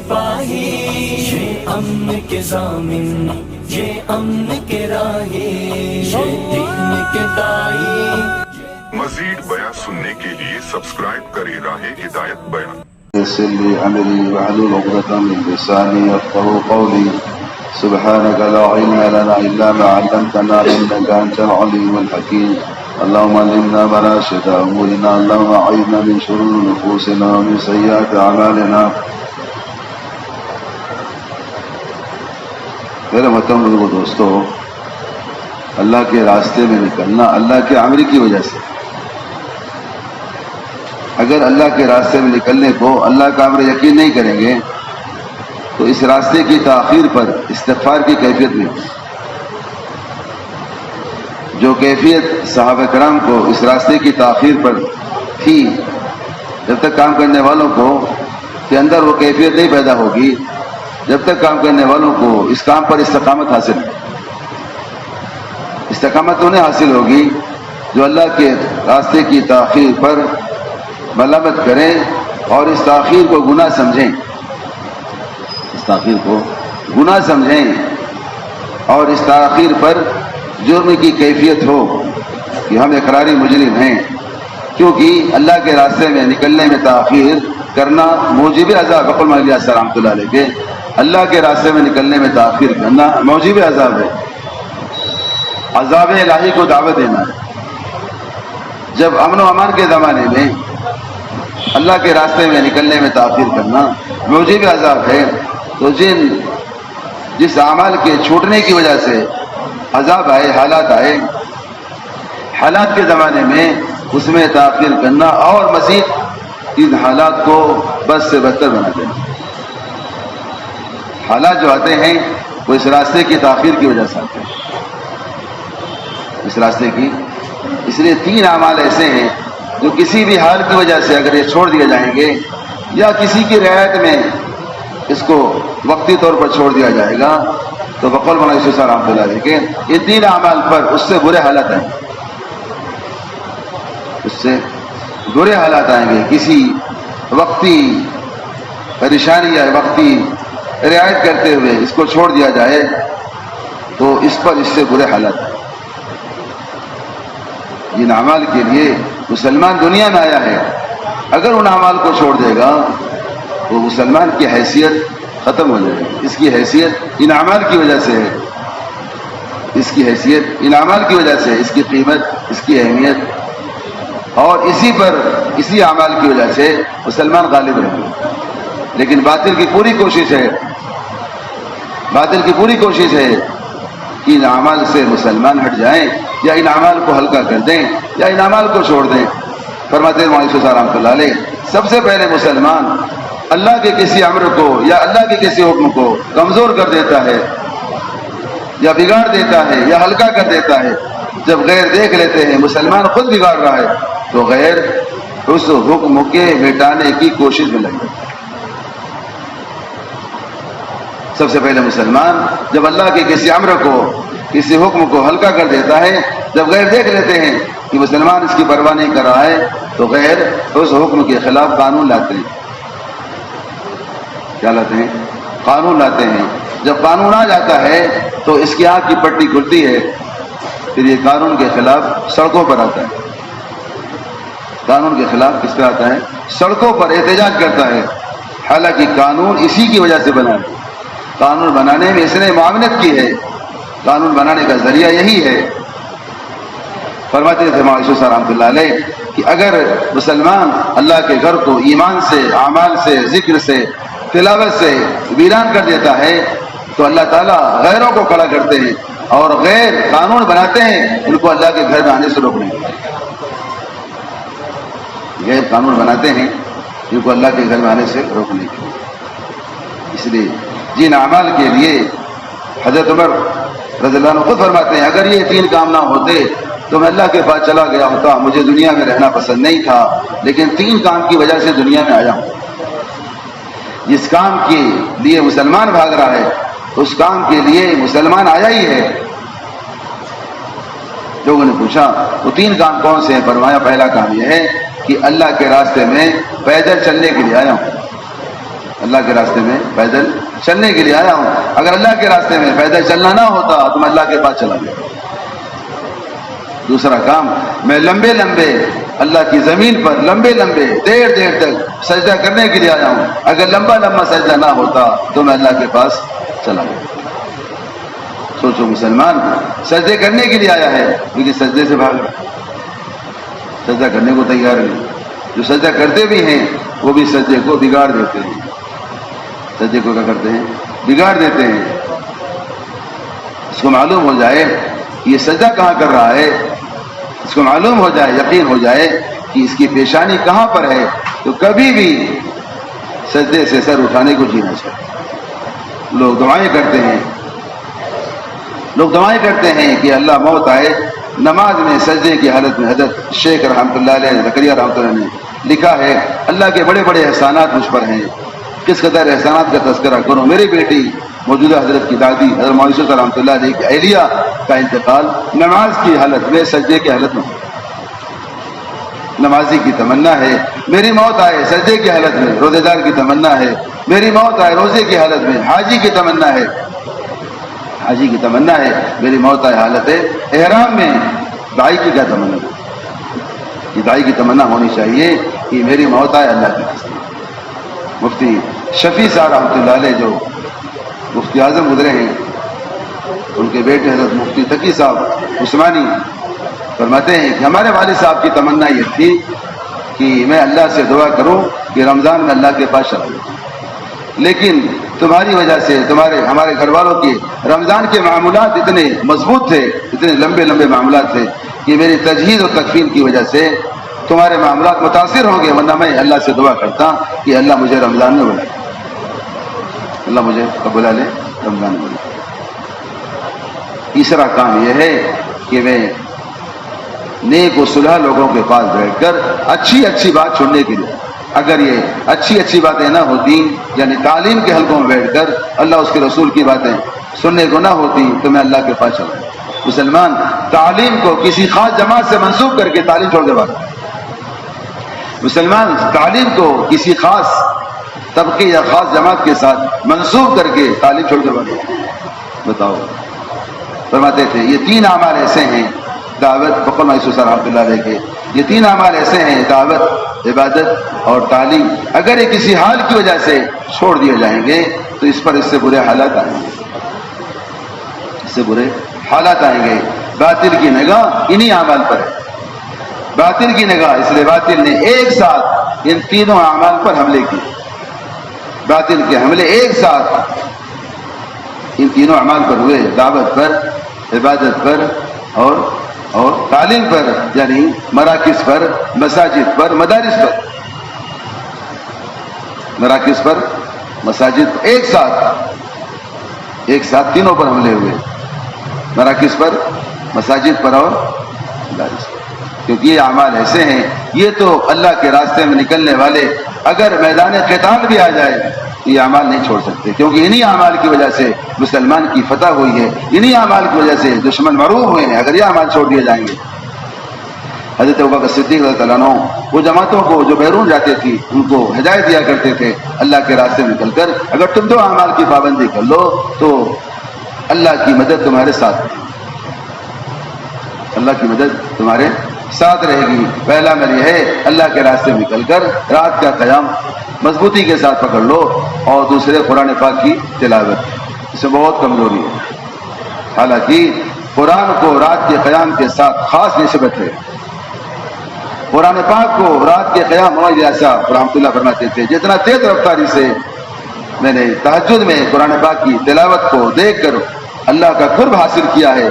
سپاہی، یہ امن کے ضامن، یہ امن کے راہی، یہ دین کے دائی۔ مزید بیان سننے کے لیے سبسکرائب کریں راہ ہدایت بیان۔ يسر لي أمري واحلل عقدة من لساني يفقهوا قولي سبحانك لا علم لنا إلا ما علمتنا إنك أنت العليم الحكيم اللهم علمنا مناشد أمورنا اللهم أعذنا من شرور نفوسنا ومن سيئات أعمالنا۔ میرے محترم بزرگوں دوستو، اللہ کے راستے میں نکلنا اللہ کے عمل کی وجہ سے، اگر اللہ کے راستے میں نکلنے کو اللہ کا امر یقین نہیں کریں گے تو اس راستے کی تاخیر پر استغفار کی کیفیت نہیں ہوگی۔ جو کیفیت صحابہ کرام کو اس راستے کی تاخیر پر تھی، جب تک کام کرنے والوں کو کے اندر وہ کیفیت نہیں پیدا ہوگی، جب تک کام کرنے والوں کو اس کام پر استقامت حاصل نہیں۔ استقامت انہیں حاصل ہوگی جو اللہ کے راستے کی تاخیر پر ملامت کریں اور اس تاخیر کو گناہ سمجھیں، اس تاخیر کو گناہ سمجھیں اور اس تاخیر پر جرم کی کیفیت ہو کہ ہم اقراری مجرم ہیں، کیونکہ اللہ کے راستے میں نکلنے میں تاخیر کرنا موجب عذاب، بقول مولوی الیاس رحمۃ اللہ علیہ کے اللہ کے راستے میں نکلنے میں تاخیر کرنا موجب عذاب ہے، عذاب الہی کو دعوت دینا ہے۔ جب امن و امان کے زمانے میں اللہ کے راستے میں نکلنے میں تاخیر کرنا موجب عذاب ہے، تو جس اعمال کے چھوٹنے کی وجہ سے عذاب آئے، حالات آئے، حالات کے زمانے میں اس میں تاخیر کرنا اور مزید ان حالات کو بد سے بدتر بنا دینا۔ حالات جو آتے ہیں وہ اس راستے کی تاخیر کی وجہ سے آتے ہیں، اس راستے کی۔ اس لیے 3 اعمال ایسے ہیں جو کسی بھی حال کی وجہ سے اگر یہ چھوڑ دیے جائیں گے یا کسی کی رعایت میں اس کو وقتی طور پر چھوڑ دیا جائے گا تو بقول مولانا یوسف صاحب رحمۃ اللہ علیہ کے یہ 3 اعمال پر اس سے برے حالات آئیں گے، اس سے برے حالات آئیں گے۔ کسی وقتی پریشانی یا وقتی رعایت کرتے ہوئے اس کو چھوڑ دیا جائے تو اس سے برے حالات آئیں۔ جن اعمال کے لیے مسلمان دنیا میں آیا ہے، اگر ان اعمال کو چھوڑ دے گا تو مسلمان کی حیثیت ختم ہو جائے گی۔ اس کی حیثیت ان اعمال کی وجہ سے ہے، اس کی حیثیت ان اعمال کی وجہ سے، اس کی قیمت، اس کی اہمیت، اور اسی اعمال کی وجہ سے مسلمان غالب رہے گا۔ لیکن باطل کی پوری کوشش ہے کہ ان اعمال سے مسلمان ہٹ جائیں یا ان اعمال کو ہلکا کر دیں یا ان اعمال کو چھوڑ دیں۔ فرماتے ہیں مولانا صاحب رحمۃ اللہ علیہ، سب سے پہلے مسلمان اللہ کے کسی امر کو یا اللہ کے کسی حکم کو کمزور کر دیتا ہے یا بگاڑ دیتا ہے یا ہلکا کر دیتا ہے، جب غیر دیکھ لیتے ہیں مسلمان خود بگاڑ رہا ہے تو غیر اس حکم کے مٹانے کی کوشش میں لگے۔ سب سے پہلے مسلمان جب اللہ کے کسی امر کو، کسی حکم کو ہلکا کر دیتا ہے، جب غیر دیکھ لیتے ہیں کہ مسلمان اس کی پرواہ نہیں کر رہا ہے تو غیر اس حکم کے خلاف قانون لاتے ہیں۔ کیا لاتے ہیں؟ قانون لاتے ہیں۔ جب قانون آ جاتا ہے تو اس کی آنکھ کی پٹی کھلتی ہے، پھر یہ قانون کے خلاف سڑکوں پر آتا ہے۔ قانون کے خلاف کس پہ آتا ہے؟ سڑکوں پر احتجاج کرتا ہے، حالانکہ قانون اسی کی وجہ سے بنا ہے۔ قانون بنانے میں اس نے معاونت کی ہے، قانون بنانے کا ذریعہ یہی ہے۔ فرماتے تھے مولانا یوسف صاحب رحمۃ اللہ علیہ کہ اگر مسلمان اللہ کے گھر کو ایمان سے، اعمال سے، ذکر سے، تلاوت سے ویران کر دیتا ہے تو اللہ تعالیٰ غیروں کو کھڑا کرتے ہیں اور غیر قانون بناتے ہیں، ان کو اللہ کے گھر میں آنے سے روکنے کے لیے۔ غیر قانون بناتے ہیں ان کو اللہ کے گھر میں آنے سے روکنے کے لیے۔ اس لیے جن اعمال کے لیے حضرت عمر رضی اللہ عنہ خود فرماتے ہیں اگر یہ 3 کام نہ ہوتے تو میں اللہ کے پاس چلا گیا ہوتا، مجھے دنیا میں رہنا پسند نہیں تھا، لیکن 3 کام کی وجہ سے دنیا میں آیا ہوں۔ جس کام کے لیے مسلمان بھاگ رہا ہے اس کام کے لیے مسلمان آیا ہی ہے۔ لوگوں نے پوچھا وہ 3 کام کون سے ہیں؟ فرمایا پہلا کام یہ ہے کہ اللہ کے راستے میں پیدل چلنے کے لیے آیا ہوں۔ اللہ کے راستے میں پیدل چلنے کے لیے آیا ہوں. اگر اللہ کے راستے میں پیدل چلنا نہ ہوتا تو میں اللہ کے پاس چلا گیا. دوسرا کام، میں لمبے لمبے اللہ کی زمین پر لمبے لمبے دیر تک سجدہ کرنے کے لیے آیا ہوں. اگر لمبا سجدہ نہ ہوتا تو میں اللہ کے پاس چلا گیا. سوچو، مسلمان سجدے کرنے کے لیے آیا ہے لیکن سجدے سے بھاگ رہا، سجدہ کرنے کو تیار نہیں. جو سجدہ کرتے بھی ہیں وہ بھی سجدے کو بگاڑ دیتے ہیں. سجدے کو کیا کرتے ہیں؟ بگاڑ دیتے ہیں. اس کو معلوم ہو جائے یہ سجدہ کہاں کر رہا ہے، اس کو معلوم ہو جائے، یقین ہو جائے کہ اس کی پیشانی کہاں پر ہے، تو کبھی بھی سجدے سے سر اٹھانے کو جی نہ چاہے. لوگ دعائیں کرتے ہیں کہ اللہ موت آئے. نماز میں سجدے کی حالت میں حضرت شیخ رحمۃ اللہ علیہ زکریا رحمۃ اللہ نے لکھا ہے، اللہ کے بڑے بڑے احسانات مجھ پر ہیں، کس قدر احسانات کا تذکرہ کروں. میری بیٹی موجودہ حضرت کی دادی حضرت معیشت رحمۃ اللہ علیہ کی اہلیہ کا انتقال نماز کی حالت میں، سجدے کی حالت میں. نمازی کی تمنا ہے میری موت آئے سجدے کی حالت میں، روزے دار کی تمنا ہے میری موت آئے روزے کی حالت میں، حاجی کی تمنا ہے میری موت آئے حالت احرام میں. دائی کی کیا تمنا ہے؟ یہ دائی کی تمنا ہونی چاہیے کہ میری موت آئے اللہ کے راستے. مفتی شفیع صاحب رحمۃ اللہ علیہ جو مفتی اعظم گزرے ہیں، ان کے بیٹے حضرت مفتی تقی صاحب عثمانی فرماتے ہیں کہ ہمارے والد صاحب کی تمنا یہ تھی کہ میں اللہ سے دعا کروں کہ رمضان میں اللہ کے پاس چلا جاؤں، لیکن تمہاری وجہ سے ہمارے گھر والوں کے رمضان کے معاملات اتنے مضبوط تھے، اتنے لمبے معاملات تھے کہ میری تجہیز اور تکفین کی وجہ سے تمہارے معاملات متاثر ہوں گے. ورنہ میں اللہ سے دعا کرتا کہ اللہ مجھے رمضان میں بلا، اللہ مجھے بلا لے رمضان میں بلا. تیسرا کام یہ ہے کہ میں نیک و صلح لوگوں کے پاس بیٹھ کر اچھی بات سننے کے لیے، اگر یہ اچھی باتیں نہ ہوتی، یعنی تعلیم کے حلقوں میں بیٹھ کر اللہ اس کے رسول کی باتیں سننے کو نہ ہوتی تو میں اللہ کے پاس چلا. مسلمان تعلیم کو کسی خاص جماعت سے منسوب کر کے تعلیم چھوڑ دے بات. مسلمان تعلیم کو کسی خاص طبقے یا خاص جماعت کے ساتھ منسوب کر کے تعلیم چھوڑ دے بات. بتاؤ، فرماتے تھے یہ 3 اعمال ایسے ہیں، دعوت، فقر محسوس رحمۃ اللہ علیہ کے یہ 3 اعمال ایسے ہیں، دعوت، عبادت اور تعلیم، اگر یہ کسی حال کی وجہ سے چھوڑ دیے جائیں گے تو اس سے برے حالات آئیں گے. باطل کی نگاہ انہی اعمال پر ہے، باطل کی نگاہ، اس لیے باطل نے ایک ساتھ ان 3 اعمال پر حملے کیے. باطل کے حملے ایک ساتھ ان 3 اعمال پر ہوئے، دعوت پر، عبادت پر اور تعلیم پر، یعنی مراکز پر، مساجد پر، مدارس پر. مراکز پر، مساجد ایک ساتھ تینوں پر حملے ہوئے، مراکز پر، مساجد پر اور مدارس پر. کیونکہ یہ اعمال ایسے ہیں، یہ تو اللہ کے راستے میں نکلنے والے اگر میدان قتال بھی آ جائے یہ اعمال نہیں چھوڑ سکتے، کیونکہ انہی اعمال کی وجہ سے مسلمان کی فتح ہوئی ہے، انہی اعمال کی وجہ سے دشمن مغلوب ہوئے ہیں. اگر یہ اعمال چھوڑ دیے جائیں گے، حضرت ابوبکر صدیق رضی اللہ عنہ وہ جماعتوں کو جو بیرون جاتے تھی ان کو ہدایت دیا کرتے تھے اللہ کے راستے میں نکل کر، اگر تم 2 اعمال کی پابندی کر لو تو اللہ کی مدد تمہارے ساتھ رہے گی، اللہ کی مدد تمہارے ساتھ رہے گی. پہلا عمل یہ ہے اللہ کے راستے میں نکل کر رات کا قیام مضبوطی کے ساتھ پکڑ لو، اور دوسرے قرآن پاک کی تلاوت. اس میں بہت کمزوری ہے، حالانکہ قرآن کو رات کے قیام کے ساتھ خاص نسبت ہے. قرآن پاک کو رات کے قیام صاحب رحمۃ اللہ فرماتے تھے جتنا تیز رفتاری سے میں نے تہجد میں قرآن پاک کی تلاوت کو دیکھ کر اللہ کا قرب حاصل کیا ہے،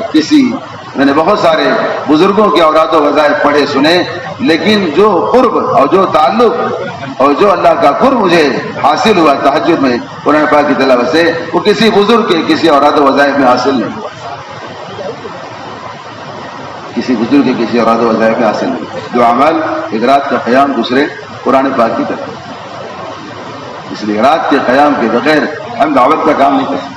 میں نے بہت سارے بزرگوں کے اوراد و وظائف پڑھے سنے، لیکن جو قرب اور جو تعلق اور جو اللہ کا قرب مجھے حاصل ہوا تہجد میں قرآن پاک کی تلاوت سے، وہ کسی بزرگ کے کسی اوراد و وظائف میں حاصل نہیں ہوا، کسی بزرگ کے کسی اوراد و وظائف میں حاصل نہیں. 2 اعمال، ایک رات کا قیام، دوسرے قرآن پاک کی تلاوت. اس لیے رات کے قیام کے بغیر ہم دعوت کا کام نہیں کر سکتے.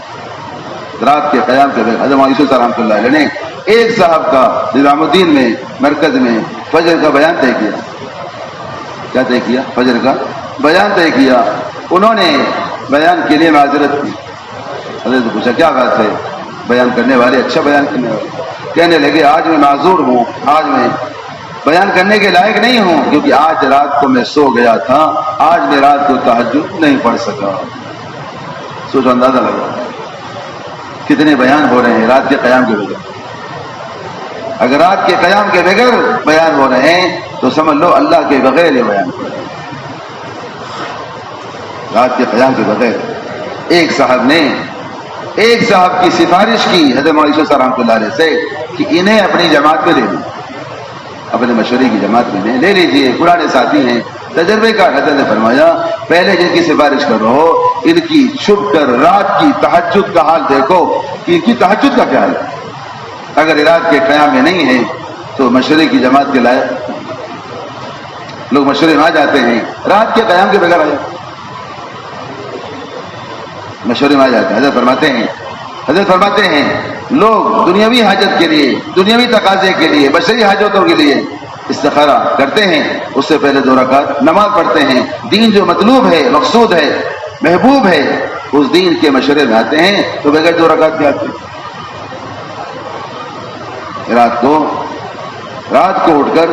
رات کے قیام کے بغیر حضرت معیشت رحمۃ اللہ علیہ نے ایک صاحب کا نظام الدین میں مرکز میں فجر کا بیان طے کیا. کیا طے کیا؟ فجر کا بیان طے کیا. انہوں نے بیان کے لیے معذرت کی. حضرت نے پوچھا کیا بات ہے؟ بیان کرنے والے اچھا بیان کرنے والے کہنے لگے آج میں معذور ہوں، آج میں بیان کرنے کے لائق نہیں ہوں، کیونکہ آج رات کو میں سو گیا تھا، آج میں رات کو تہجد نہیں پڑھ سکا. سوچو، اندازہ لگا کتنے بیان ہو رہے ہیں رات کے قیام کے بغیر. اگر رات کے قیام کے بغیر بیان ہو رہے ہیں تو سمجھ لو اللہ کے بغیر یہ بیان ہو رہے ہیں. رات کے قیام کے بغیر. ایک صاحب کی سفارش کی حضرت مولانا عیسیٰ صاحب رحمۃ اللہ علیہ سے کہ انہیں اپنی جماعت میں لے لیں، اپنے مشورے کی جماعت میں لے لیجیے، پرانے ساتھی ہیں، تجربے کا. حضرت نے فرمایا پہلے جن کی سفارش کر رہے ہو ان کی چھپ کر رات کی تہجد کا حال دیکھو کہ ان کی تہجد کا کیا حال ہے. اگر رات کے قیام میں نہیں ہے تو مشورے کی جماعت کے لائق. لوگ مشورے میں آ جاتے ہیں رات کے قیام کے بغیر آ جاتے ہیں، مشورے میں آ جاتے ہیں. حضرت فرماتے ہیں لوگ دنیاوی حاجت کے لیے، دنیاوی تقاضے کے لیے، بشری حاجتوں کے لیے استخارہ کرتے ہیں، اس سے پہلے 2 رکعت نماز پڑھتے ہیں. دین جو مطلوب ہے، مقصود ہے، محبوب ہے، اس دین کے مشورے میں آتے ہیں تو بغیر 2 رکعت کے آتے ہیں. رات کو اٹھ کر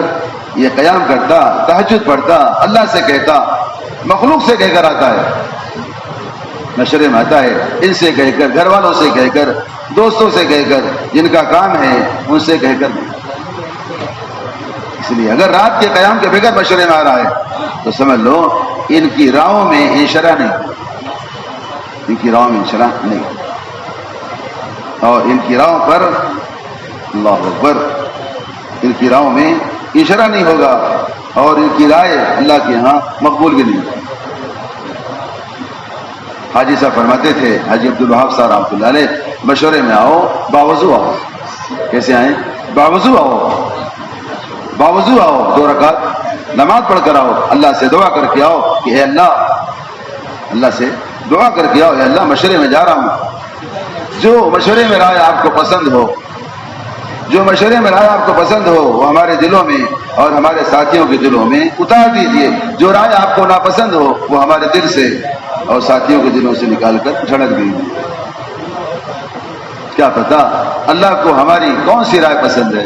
یہ قیام کرتا، تہجد پڑھتا، اللہ سے کہتا، مخلوق سے کہہ کر آتا ہے، مشورے میں آتا ہے، ان سے کہہ کر، گھر والوں سے کہہ کر، دوستوں سے کہہ کر، جن کا کام ہے ان سے کہہ کر. اس لیے اگر رات کے قیام کے بغیر مشورے میں آ رہا ہے تو سمجھ لو ان کی راہوں میں انشراح نہیں، اور ان کی راہوں پر اللہ اکبر، ان کی راہوں میں انشراح نہیں ہوگا، اور ان کی رائے اللہ کے یہاں مقبول بھی نہیں ہوگی. حاجی صاحب فرماتے تھے، حاجی عبدالوہاب صاحب رحمۃ اللہ علیہ، مشورے میں آؤ باوضو آؤ. کیسے آئیں؟ باوضو آؤ، 2 رکعت نماز پڑھ کر آؤ، اللہ سے دعا کر کے آؤ کہ اے اللہ سے دعا کر کے آؤ، اے اللہ مشورے میں جا رہا ہوں، جو مشورے میں رائے آپ کو پسند ہو، وہ ہمارے دلوں میں اور ہمارے ساتھیوں کے دلوں میں اتار دیجیے. جو رائے آپ کو ناپسند ہو وہ ہمارے دل سے اور ساتھیوں کے دلوں سے نکال کر جھڑک دیجیے. کیا پتا اللہ کو ہماری کون سی رائے پسند ہے.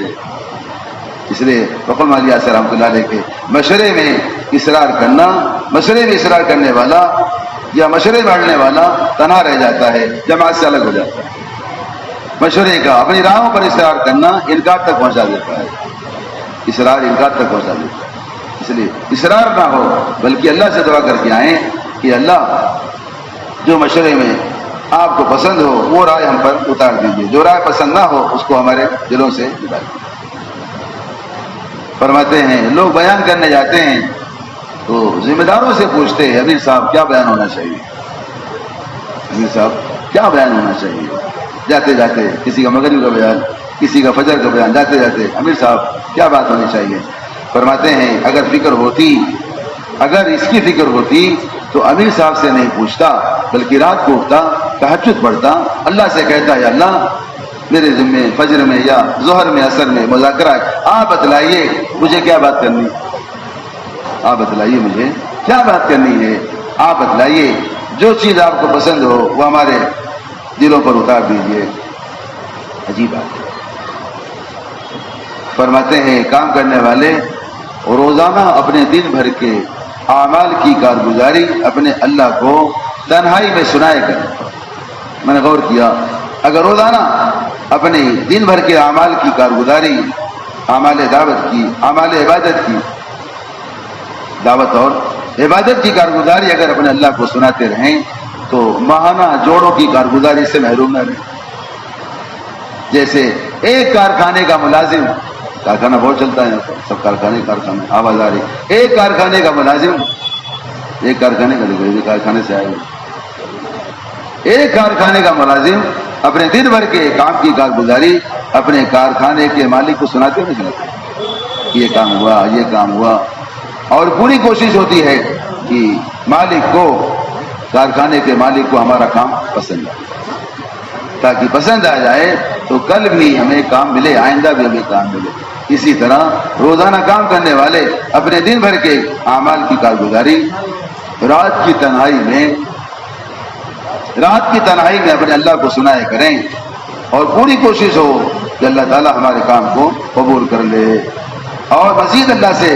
اس لیے فخر مالی آصر رحمۃ اللہ علیہ کے مشورے میں اصرار کرنے والا یا مشورے بانٹنے والا تنہا رہ جاتا ہے، جماعت سے الگ ہو جاتا ہے. مشورے کا اپنی راہوں پر اصرار کرنا انکار تک پہنچا دیتا ہے، انکار تک پہنچا دیتا ہے. اس لیے اصرار نہ ہو بلکہ اللہ سے دعا کر کے آئیں کہ اللہ جو مشورے میں آپ کو پسند ہو وہ رائے ہم پر اتار دیجیے، جو رائے پسند نہ ہو اس کو ہمارے دلوں سے نکال دیجیے. فرماتے ہیں لوگ بیان کرنے جاتے ہیں تو ذمہ داروں سے پوچھتے ہیں امیر صاحب کیا بیان ہونا چاہیے. جاتے جاتے کسی کا مغرب کا بیان، کسی کا فجر کا بیان، جاتے جاتے امیر صاحب کیا بات ہونی چاہیے. فرماتے ہیں اگر اس کی فکر ہوتی تو امیر صاحب سے نہیں پوچھتا، بلکہ رات کو اٹھتا، تہجد پڑھتا، اللہ سے کہتا ہے اللہ میرے ذمے فجر میں یا ظہر میں عصر میں مذاکرہ ہے، آپ بتلائیے مجھے کیا بات کرنی ہے، آپ بتلائیے مجھے کیا بات کرنی ہے، آپ بتلائیے جو چیز آپ کو پسند ہو وہ ہمارے دلوں پر اتار دیجیے. عجیب بات ہے. فرماتے ہیں کام کرنے والے روزانہ اپنے دن بھر کے اعمال کی کارگزاری اپنے اللہ کو تنہائی میں سنائے کریں. میں نے غور کیا، اگر روزانہ اپنے دن بھر کے اعمال کی کارگزاری، اعمال دعوت کی، اعمال عبادت کی، دعوت اور عبادت کی کارگزاری اگر اپنے اللہ کو سناتے رہیں تو ماہانہ جوڑوں کی کارگزاری سے محروم نہ رہیں. جیسے ایک کارخانے کا ملازم، کارخانہ بہت چلتا ہے سب کارخانے آواز آ رہی، ایک کارخانے کا ملازم، ایک کارخانے سے آئے ہوئے، ایک کارخانے کا ملازم اپنے دن بھر کے کام کی کارگزاری اپنے کارخانے کے مالک کو سناتے نہیں سناتے، یہ کام ہوا، اور پوری کوشش ہوتی ہے کہ مالک کو، کارخانے کے مالک کو ہمارا کام پسند آئے، تاکہ پسند آ جائے تو کل بھی ہمیں کام ملے، آئندہ بھی ہمیں کام ملے. اسی طرح روزانہ کام کرنے والے اپنے دن بھر کے اعمال کی کارگزاری رات کی تنہائی میں اپنے اللہ کو سنایا کریں اور پوری کوشش ہو کہ اللہ تعالیٰ ہمارے کام کو قبول کر لے. اور مزید اللہ سے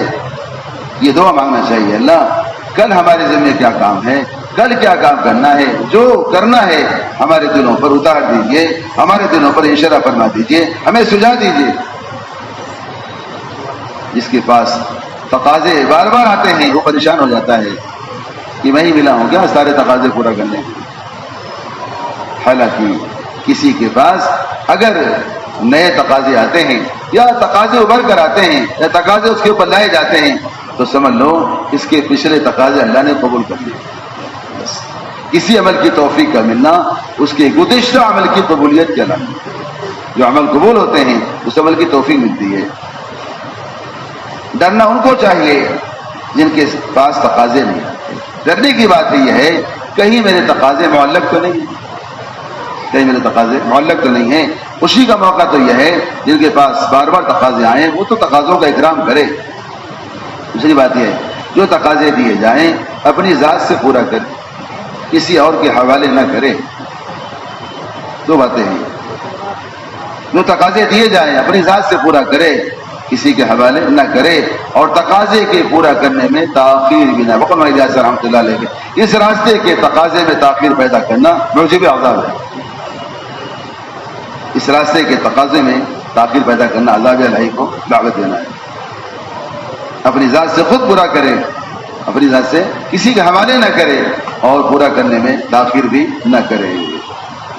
یہ دعا مانگنا چاہیے، اللہ کل ہمارے ذمہ کیا کام ہے، کل کیا کام کرنا ہے، جو کرنا ہے ہمارے دلوں پر اتار دیجیے، ہمارے دلوں پر انشرح فرما دیجیے، ہمیں سجا دیجیے. جس کے پاس تقاضے بار بار آتے ہیں وہ پریشان ہو جاتا ہے کہ میں ہی ملا ہوں کیا سارے تقاضے پورا کرنے. حالانکہ کسی کے پاس اگر نئے تقاضے آتے ہیں یا تقاضے ابھر کر آتے ہیں یا تقاضے اس کے اوپر لائے جاتے ہیں تو سمجھ لو اس کے پچھلے تقاضے اللہ نے قبول کر لیے. بس کسی عمل کی توفیق کا ملنا اس کے گزشتہ عمل کی قبولیت کے علامت ہے. جو عمل قبول ہوتے ہیں اس عمل کی توفیق ملتی ہے. ڈرنا ان کو چاہیے جن کے پاس تقاضے نہیں آتے. ڈرنے کی بات یہ ہے کہیں میرے تقاضے معلق تو نہیں ہیں، کہیں میرے تقاضے معلق تو نہیں ہیں. خوشی کا موقع تو یہ ہے جن کے پاس بار بار تقاضے آئیں وہ تو تقاضوں کا اکرام کرے. دوسری بات یہ ہے جو تقاضے دیے جائیں اپنی ذات سے پورا کرے، کسی اور کے حوالے نہ کرے. دو باتیں ہیں، جو تقاضے دیے جائیں اپنی ذات سے پورا کرے، کسی کے حوالے نہ کرے، اور تقاضے کے پورا کرنے میں تاخیر بھی نہ. وقت الیاس رحمۃ اللہ علیہ اس راستے کے تقاضے میں تاخیر پیدا کرنا موجب عذاب ہے. اس راستے کے تقاضے میں تاخیر پیدا کرنا عذاب الہی کو دعوت دینا ہے. اپنی ذات سے خود پورا کرے، اپنی ذات سے کسی کے حوالے نہ کرے اور پورا کرنے میں تاخیر بھی نہ کرے.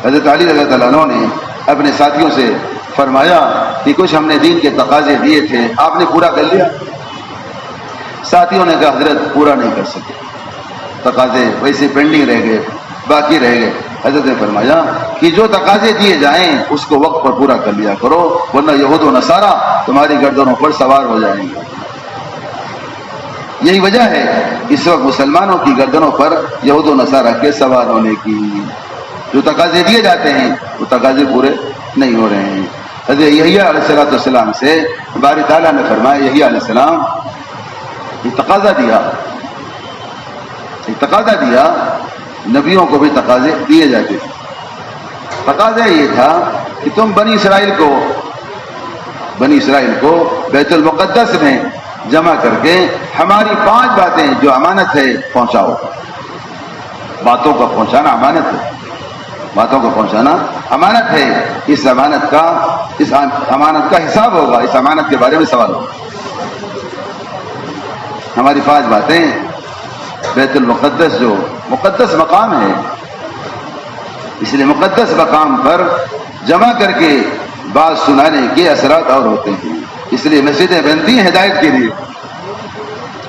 حضرت علی رضی اللہ عنہ نے اپنے ساتھیوں سے فرمایا کہ کچھ ہم نے دین کے تقاضے دیے تھے آپ نے پورا کر لیا؟ ساتھیوں نے کہا حضرت پورا نہیں کر سکے، تقاضے ویسے پینڈنگ رہ گئے، باقی رہ گئے. حضرت نے فرمایا کہ جو تقاضے دیے جائیں اس کو وقت پر پورا کر لیا کرو ورنہ یہود و نصارہ تمہاری گردنوں پر سوار ہو جائیں گے. یہی وجہ ہے اس وقت مسلمانوں کی گردنوں پر یہود و نصارہ کے سوار ہونے کی. جو تقاضے دیے جاتے ہیں وہ تقاضے پورے نہیں ہو رہے ہیں. حضرت یحییٰ علیہ السلام سے باری تعالیٰ نے فرمایا یحییٰ علیہ السلام یہ تقاضا دیا، نبیوں کو بھی تقاضے دیے جاتے تھے. تقاضا یہ تھا کہ تم بنی اسرائیل کو بیت المقدس میں جمع کر کے ہماری 5 باتیں جو امانت ہے پہنچاؤ. باتوں کا پہنچانا امانت ہے، باتوں کو پہنچانا امانت ہے. اس امانت کا حساب ہوگا، اس امانت کے بارے میں سوال ہوگا. ہماری 5 باتیں بیت المقدس جو مقدس مقام ہے، اس لیے مقدس مقام پر جمع کر کے بات سنانے کے اثرات اور ہوتے ہیں. اس لیے مسجدیں بنتی ہیں ہدایت کے لیے.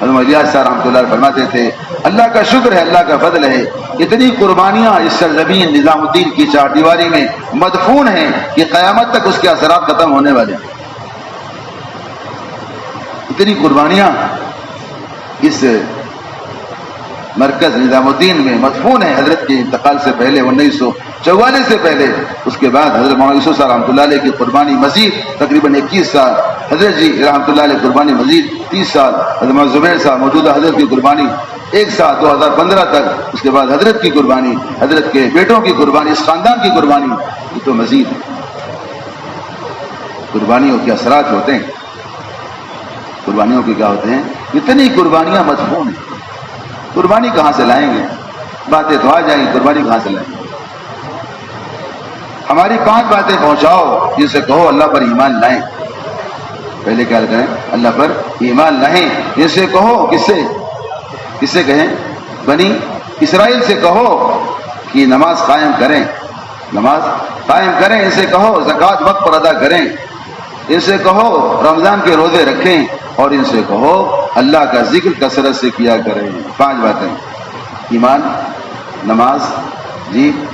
حضرت الیاس صاحب رحمۃ اللہ فرماتے تھے اللہ کا شکر ہے، اللہ کا فضل ہے، اتنی قربانیاں اس سرزمین نظام الدین کی 4 دیواری میں مدفون ہیں کہ قیامت تک اس کے اثرات ختم ہونے والے ہیں. اتنی قربانیاں اس مرکز نظام الدین میں مدفون ہے حضرت کے انتقال سے پہلے 1944 سے پہلے. اس کے بعد حضرت مولانا یوسف صاحب رحمۃ اللہ علیہ کی قربانی مزید تقریباً 21 سال، حضرت جی رحمۃ اللہ علیہ قربانی مزید 30 سال، حضرت مولانا زبیر صاحب موجودہ حضرت کی قربانی 1 سال 2015 تک، اس کے بعد حضرت کی قربانی، حضرت کے بیٹوں کی قربانی، اس خاندان کی قربانی، یہ تو مزید ہے. قربانیوں کے اثرات ہوتے ہیں، قربانیوں کے کیا ہوتے ہیں؟ اتنی قربانیاں مدفون ہیں. قربانی کہاں سے لائیں گے؟ باتیں تو آ جائیں گی، قربانی کہاں سے لائیں گے؟ ہماری 5 باتیں پہنچاؤ جن سے کہو اللہ پر ایمان لائیں. پہلے کیا کریں؟ اللہ پر ایمان لائیں. جن سے کہو کس سے کہیں؟ بنی اسرائیل سے کہو کہ نماز قائم کریں، ان سے کہو زکوٰۃ وقت پر ادا کریں، ان سے کہو رمضان کے روزے رکھیں، اور ان سے کہو اللہ کا ذکر کثرت سے کیا کریں. 5 باتیں: ایمان، نماز،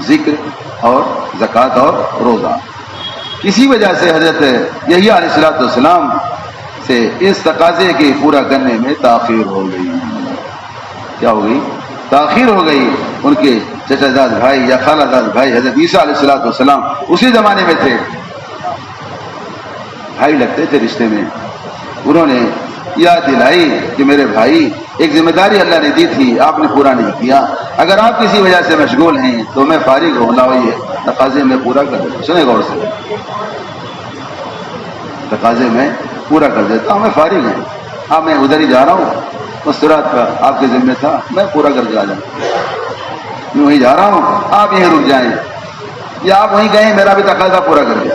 ذکر اور زکوٰۃ اور روزہ. کسی وجہ سے حضرت یحییٰ علیہ السلام سے اس تقاضے کے پورا کرنے میں تاخیر ہو گئی. کیا ہو گئی؟ تاخیر ہو گئی. ان کے چچا زاد بھائی یا خالہ زاد بھائی حضرت عیسیٰ علیہ السلام اسی زمانے میں تھے، بھائی لگتے تھے رشتے میں. انہوں نے یاد دلائی کہ میرے بھائی ایک ذمہ داری اللہ نے دی تھی، آپ نے پورا نہیں کیا. اگر آپ کسی وجہ سے مشغول ہیں تو میں فارغ ہوں، لاؤ یہ تقاضے میں پورا کر دیتا ہوں. سنیں غور سے، تقاضے میں پورا کر دیتا ہوں، میں فارغ ہیں. ہاں میں ادھر ہی جا رہا ہوں، مستورات کا آپ کے ذمہ تھا، میں پورا کر کے آ جاؤں. میں وہیں جا رہا ہوں، آپ یہیں رک جائیں، یا آپ وہیں گئے میرا بھی تقاضا پورا کر دیا.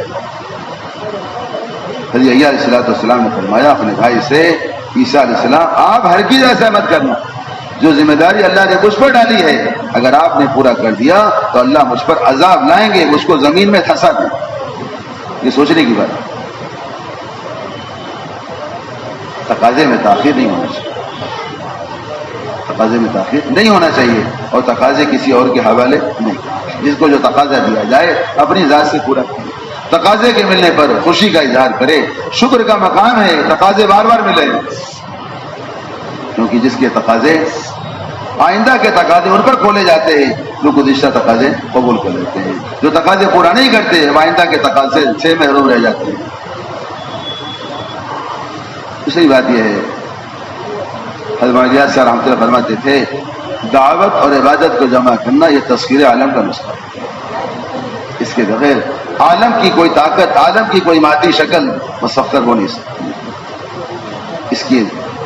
حضرت عیسیٰ علیہ السلام نے فرمایا اپنے بھائی سے، عیسیٰ علیہ السلام آپ ہرگز ایسا مت کرنا، جو ذمہ داری اللہ نے مجھ پر ڈالی ہے اگر آپ نے پورا کر دیا تو اللہ مجھ پر عذاب لائیں گے، مجھ کو زمین میں دھسا دیں. یہ سوچنے کی بات ہے. تقاضے میں تاخیر نہیں ہونا چاہیے، تقاضے میں تاخیر نہیں ہونا چاہیے، اور تقاضے کسی اور کے حوالے نہیں. جس کو جو تقاضا دیا جائے اپنی ذات سے پورا کرے. تقاضے کے ملنے پر خوشی کا اظہار کرے. شکر کا مقام ہے تقاضے بار بار ملے، کیونکہ جس کے تقاضے آئندہ کے تقاضے ان پر کھولے جاتے ہیں جو گزشتہ تقاضے قبول کر لیتے ہیں. جو تقاضے پورا نہیں کرتے وہ آئندہ کے تقاضے سے محروم رہ جاتے ہیں. دوسری بات یہ ہے، حضرت علیہ صاحب رحمۃ اللہ فرماتے تھے دعوت اور عبادت کو جمع کرنا یہ تذکیر عالم کا نسخہ ہے. اس کے بغیر عالم کی کوئی طاقت، عالم کی کوئی مادی شکل مسخر ہو نہیں سکتی. اس کی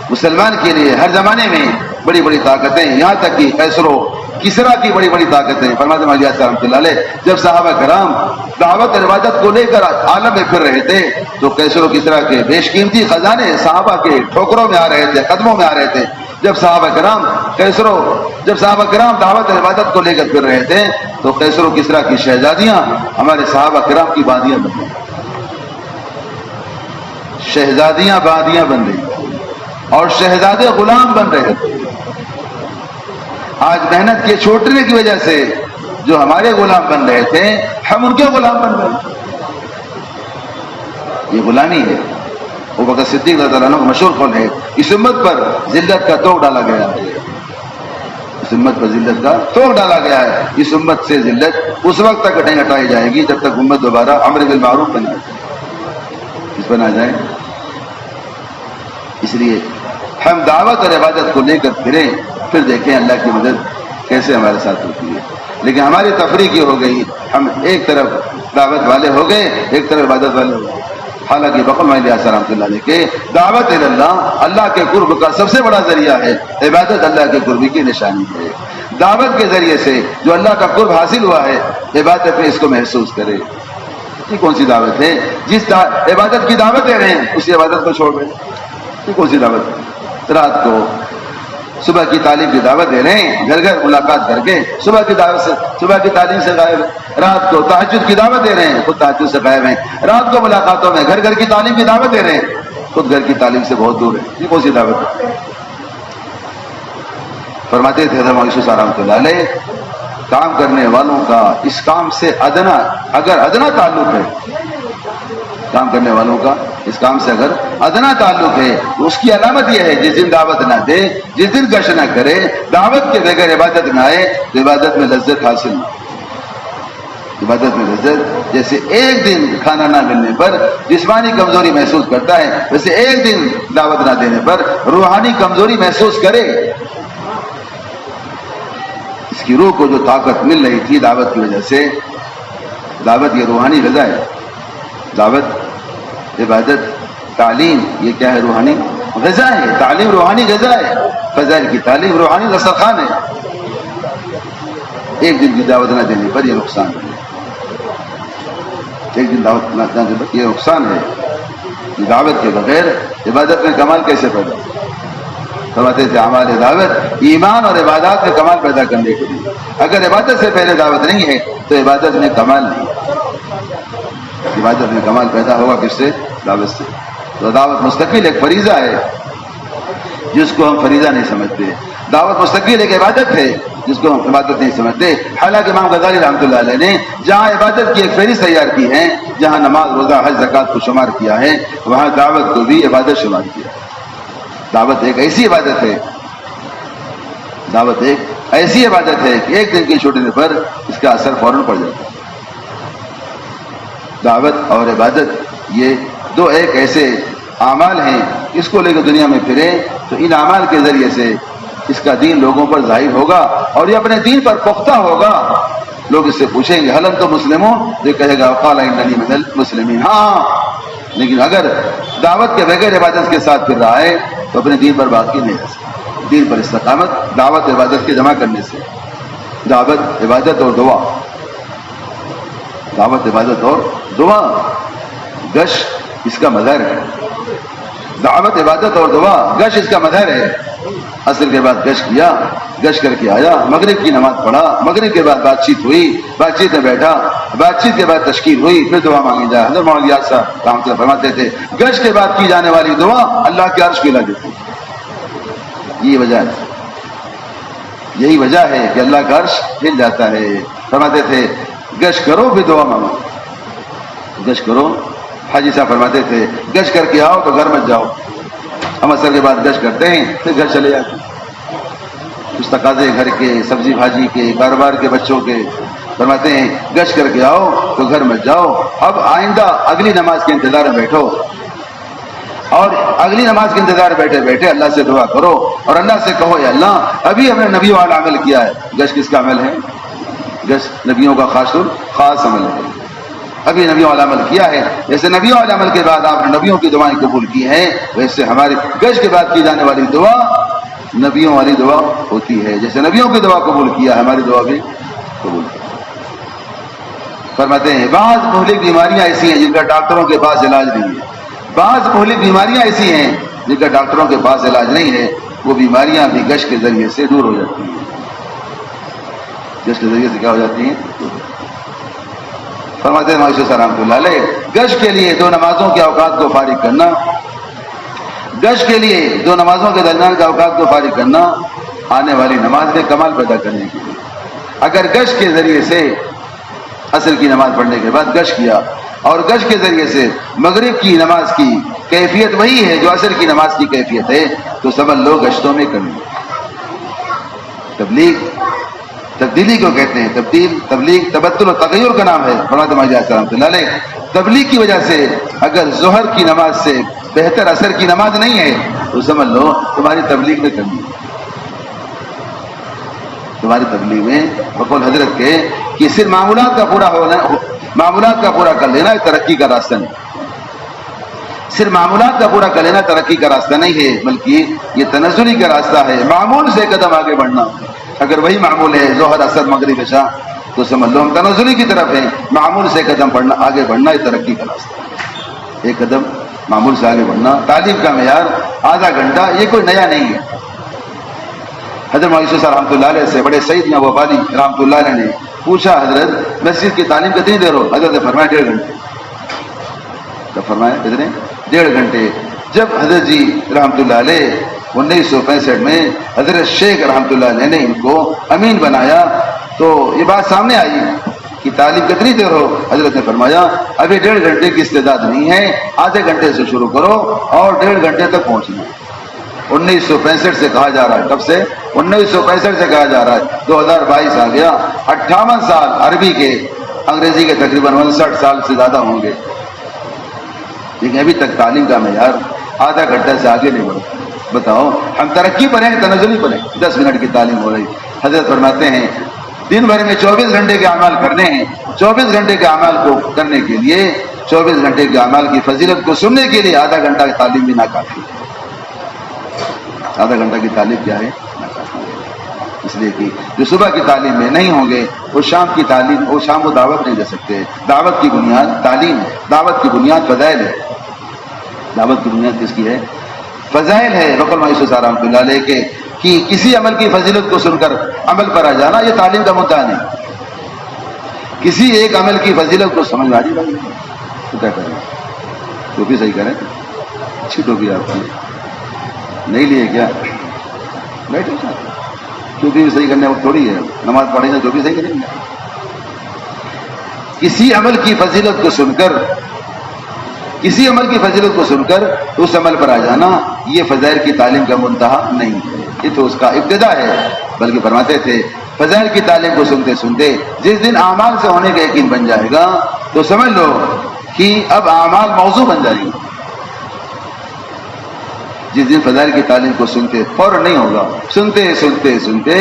مسلمان کے لیے ہر زمانے میں بڑی بڑی طاقتیں، یہاں تک کہ قیصر و کسریٰ کی بڑی بڑی طاقتیں. فرماتے ہیں علیہ رحمۃ اللہ علیہ جب صحابہ کرام دعوت اور عبادت کو لے کر عالم میں پھر رہے تھے تو قیصر و کسریٰ کے بیش قیمتی خزانے صحابہ کے ٹھوکروں میں آ رہے تھے، قدموں میں آ رہے تھے. جب صحابہ کرام دعوت اور عبادت کو لے کر پھر رہے تھے تو قیصر و کسریٰ کی شہزادیاں ہمارے صحابہ کرام کی باندیاں بن گئی. شہزادیاں باندیاں بن گئی اور شہزادے غلام بن رہے تھے. آج محنت کے چھوٹنے کی وجہ سے جو ہمارے غلام بن رہے تھے ہم ان کے غلام بن رہے ہیں. یہ غلامی ہے. وہ بکر صدیق رضی اللہ عنہ کا مشہور قول ہے اس امت پر ذلت کا توق ڈالا گیا ہے. اس امت پر ذلت کا توق ڈالا گیا ہے. اس امت سے ذلت اس وقت تک نہیں ہٹائی جائے گی جب تک امت دوبارہ امر بالمعروف بنا جائے، اس بنا جائے. اس لیے ہم دعوت اور عبادت کو لے کر پھریں، پھر دیکھیں اللہ کی مدد کیسے ہمارے ساتھ ہوتی ہے. لیکن ہماری تفریق یہ ہو گئی، ہم ایک طرف دعوت والے ہو گئے، ایک طرف عبادت والے ہو گئے. حالانکہ بقول علیہ رحمۃ اللہ علیہ کہ دعوت اللہ اللہ کے قرب کا سب سے بڑا ذریعہ ہے، عبادت اللہ کے قرب کی نشانی ہے. دعوت کے ذریعے سے جو اللہ کا قرب حاصل ہوا ہے عبادت میں اس کو محسوس کرے. یہ کون سی دعوت ہے؟ جس عبادت کی دعوت دے رہے ہیں اسی عبادت کو چھوڑ رہے ہیں. یہ کون سی دعوت ہے؟ رات کو صبح کی تعلیم کی دعوت دے رہے ہیں، گھر گھر ملاقات کر کے صبح کی دعوت سے، صبح کی تعلیم سے غائب ہیں. رات کو تہجد کی دعوت دے رہے ہیں، خود تہجد سے غائب ہیں. رات کو ملاقاتوں میں گھر گھر کی تعلیم کی دعوت دے رہے ہیں، خود گھر کی تعلیم سے بہت دور ہے. یہ کون سی دعوت ہے؟ فرماتے تھے حضرت مولانا صاحب رحمۃ اللہ علیہ کام کرنے والوں کا اس کام سے اگر ادنا تعلق ہے، کام کرنے والوں کا اس کام سے اگر ادنا تعلق ہے تو اس کی علامت یہ ہے جس دن دعوت نہ دے، جس دن گشت نہ کرے، دعوت کے بغیر عبادت نہ آئے تو عبادت میں لذت حاصل نہ. عبادت میں لذت جیسے ایک دن کھانا نہ ملنے پر جسمانی کمزوری محسوس کرتا ہے، ویسے ایک دن دعوت نہ دینے پر روحانی کمزوری محسوس کرے. اس کی روح کو جو طاقت مل رہی تھی دعوت کی وجہ سے، دعوت یہ روحانی غذا ہے. دعوت، عبادت، تعلیم یہ کیا ہے؟ روحانی غذا ہے. تعلیم روحانی غذا ہے. فضائل کی تعلیم روحانی دسترخوان ہے. ایک دن کی دعوت نہ دینے پر یہ نقصان ہے. ایک دن دعوت نہ دینے پر یہ نقصان ہے. دعوت کے بغیر عبادت میں کمال کیسے پیدا ہو؟ فرماتے تھے اعمال دعوت ایمان اور عبادات میں کمال پیدا کرنے کے لیے. اگر عبادت سے پہلے دعوت نہیں ہے تو عبادت میں کمال نہیں. عبادت میں کمال پیدا ہوگا کس سے؟ دعوت سے. تو دعوت مستقل ایک فریضہ ہے جس کو ہم فریضہ نہیں سمجھتے. دعوت مستقل ایک عبادت ہے جس کو ہم عبادت نہیں سمجھتے. حالانکہ امام غزالی رحمۃ اللہ علیہ نے جہاں عبادت کی ایک فہرست تیار کی ہے، جہاں نماز، روزہ، حج، زکوٰۃ کو شمار کیا ہے، وہاں دعوت کو بھی عبادت شمار کیا. دعوت ایک ایسی عبادت ہے، دعوت ایک ایسی عبادت ہے کہ ایک دن کے چھوٹنے پر اس کا اثر فوراً پڑ جاتا ہے. دعوت اور عبادت یہ دو ایک ایسے اعمال ہیں، اس کو لے کے دنیا میں پھرے تو ان اعمال کے ذریعے سے اس کا دین لوگوں پر ظاہر ہوگا اور یہ اپنے دین پر پختہ ہوگا. لوگ اس سے پوچھیں گے حل انتم مسلمون، یہ کہے گا قال اننی من المسلمین. ہاں، لیکن اگر دعوت کے بغیر عبادت کے ساتھ پھر رہا ہے تو اپنے دین پر باقی نہیں رہ سکتا. دین پر استقامت دعوت عبادت کے جمع کرنے سے. دعوت عبادت اور دعا، دعوت عبادت اور دعا. گش اس کا مظہر ہے. دعوت عبادت اور دعا، گش اس کا مظہر ہے. عصر کے بعد گش کیا، گش کر کے آیا، مغرب کی نماز پڑھا، مغرب کے بعد بات چیت ہوئی، بات چیت میں بیٹھا، بات چیت کے بعد تشکیل ہوئی، پھر دعا مانگی جائے. حضرت مولانا یاد صاحب رحمۃ اللہ فرماتے تھے گش کے بعد کی جانے والی دعا اللہ کے عرش پہ لگتی. یہ وجہ ہے، یہی وجہ ہے کہ اللہ کا عرش ہل جاتا ہے. فرماتے تھے گش کرو پھر دعا مانگو. گش کرو. حاجی صاحب فرماتے تھے گش کر کے آؤ تو گھر مت جاؤ. ہم عصر کے بعد گش کرتے ہیں پھر گھر چلے جاتے ہیں. کچھ تقاضے گھر کے، سبزی بھاجی کے، کاروبار کے، بچوں کے. فرماتے ہیں گش کر کے آؤ تو گھر مت جاؤ. اب آئندہ اگلی نماز کے انتظار میں بیٹھو اور اگلی نماز کے انتظار بیٹھے بیٹھے اللہ سے دعا کرو اور اللہ سے کہو یا اللہ ابھی ہم نے نبیوں والا عمل کیا ہے. گش کس کا عمل ہے؟ گش نبیوں کا خاص عمل ہے. ابھی نبیوں والا عمل کیا ہے. جیسے نبیوں والے عمل کے بعد آپ نے نبیوں کی دعائیں قبول کی ہیں، ویسے ہماری گش کے بعد کی جانے والی دعا نبیوں والی دعا ہوتی ہے. جیسے نبیوں کی دعا قبول کیا ہے ہماری دعا بھی قبول کی. فرماتے ہیں بعض مہلک بیماریاں ایسی ہیں جن کا ڈاکٹروں کے پاس علاج نہیں ہے. بعض مہلک بیماریاں ایسی ہیں جن کا ڈاکٹروں کے پاس علاج نہیں ہے. وہ بیماریاں بھی گش کے ذریعے سے دور ہو جاتی ہیں. گش کے ذریعے سے کیا ہو جاتی ہیں؟ فرماتے ہیں ماشاء اللہ رحمۃ اللہ علیہ گش کے لیے 2 نمازوں کے اوقات کو فارغ کرنا، گش کے لیے 2 نمازوں کے درمیان کے اوقات کو فارغ کرنا آنے والی نماز میں کمال پیدا کرنے کے لیے. اگر گش کے ذریعے سے عصر کی نماز پڑھنے کے بعد گش کیا اور گش کے ذریعے سے مغرب کی نماز کی کیفیت وہی ہے جو عصر کی نماز کی کیفیت ہے تو سمجھ لو گشتوں میں کمی. تبدیلی کو کہتے ہیں. تبلیغ تبدل و تغیر کا نام ہے. فرماتے ہیں رحمۃ اللہ علیہ تبلیغ کی وجہ سے اگر ظہر کی نماز سے بہتر عصر کی نماز نہیں ہے تو سمجھ لو تمہاری تبلیغ میں کمی ہے. تمہاری تبلیغ میں بقول حضرت کے کہ صرف معمولات کا پورا کر لینا ترقی کا راستہ نہیں. صرف معمولات کا پورا کر لینا ترقی کا راستہ نہیں ہے بلکہ یہ تنزلی کا راستہ ہے. معمول سے قدم آگے بڑھنا. اگر وہی معمول ہے ظہر عصر مغرب عشاء تو سمجھ لو ہم تنزلی کی طرف ہیں. معمول سے قدم آگے بڑھنا یہ ترقی کا راستہ ہے. ایک قدم معمول سے آگے بڑھنا. تعلیم کا معیار آدھا گھنٹہ یہ کوئی نیا نہیں ہے. حضرت مولانا صاحب رحمۃ اللہ علیہ سے بڑے سعید یا وفادی رحمۃ اللہ علیہ نے پوچھا حضرت مسجد کی تعلیم کتنی دیر ہو؟ حضرت نے فرمایا 1.5 گھنٹے. تو فرمایا کتنے؟ 1.5 گھنٹے. جب حضرت جی رحمۃ اللہ علیہ 1965 میں حضرت شیخ رحمۃ اللہ علیہ نے ان کو امین بنایا تو یہ بات سامنے آئی کہ تعلیم کتنی دیر ہو؟ حضرت نے فرمایا ابھی 1.5 گھنٹے کی استعداد نہیں ہے، آدھے گھنٹے سے شروع کرو اور 1.5 گھنٹے تک پہنچنا. 1965 سے کہا جا رہا ہے. کب سے؟ 1965 سے کہا جا رہا ہے. 2022 آ گیا. 58 سال عربی کے، انگریزی کے تقریباً 59 سال سے زیادہ ہوں گے، لیکن ابھی تک تعلیم کا معیار آدھا گھنٹے سے آگے نہیں بڑھتا. بتاؤ ہم ترقی پر ہیں تنزلی پر ہیں؟ 10 منٹ کی تعلیم ہو رہی. حضرت فرماتے ہیں دن بھر میں 24 گھنٹے کے اعمال کرنے ہیں. 24 گھنٹے کے اعمال کو کرنے کے لیے 24 گھنٹے کے اعمال کی فضیلت کو سننے کے لیے آدھا گھنٹہ کی تعلیم بھی ناکافی ہے. آدھا گھنٹہ کی تعلیم کیا ہے؟ اس لیے کہ جو صبح کی تعلیم میں نہیں ہوں گے وہ شام کی تعلیم، وہ شام کو دعوت نہیں دے سکتے. دعوت کی بنیاد تعلیم ہے. دعوت کی بنیاد فضائل ہے. دعوت کی بنیاد کس کی ہے؟ فضائل ہے. بقول مایوس صاحب رحمۃ اللہ علیہ کے کہ کسی عمل کی فضیلت کو سن کر عمل پر آ جانا یہ تعلیم کا مدعا نہیں. کسی ایک عمل کی فضیلت کو سمجھ آ رہی تو کیا کریں؟ ٹوپی صحیح کریں. اچھی ٹوپی آپ کی نہیں لیے کیا؟ بیٹھے ٹوپی بھی صحیح کرنے وقت تھوڑی ہے. نماز پڑھیں گے ٹوپی صحیح کریں گے. کسی عمل کی فضیلت کو سن کر، کسی عمل کی فضیلت کو سن کر اس عمل پر آ جانا یہ فضائل کی تعلیم کا منتہا نہیں ہے. یہ تو اس کا ابتدا ہے. بلکہ فرماتے تھے فضائل کی تعلیم کو سنتے سنتے جس دن اعمال سے ہونے کا یقین بن جائے گا تو سمجھ لو کہ اب اعمال موضوع بن جائیں گے. جس دن فضائل کی تعلیم کو سنتے، فوراً نہیں ہوگا، سنتے سنتے سنتے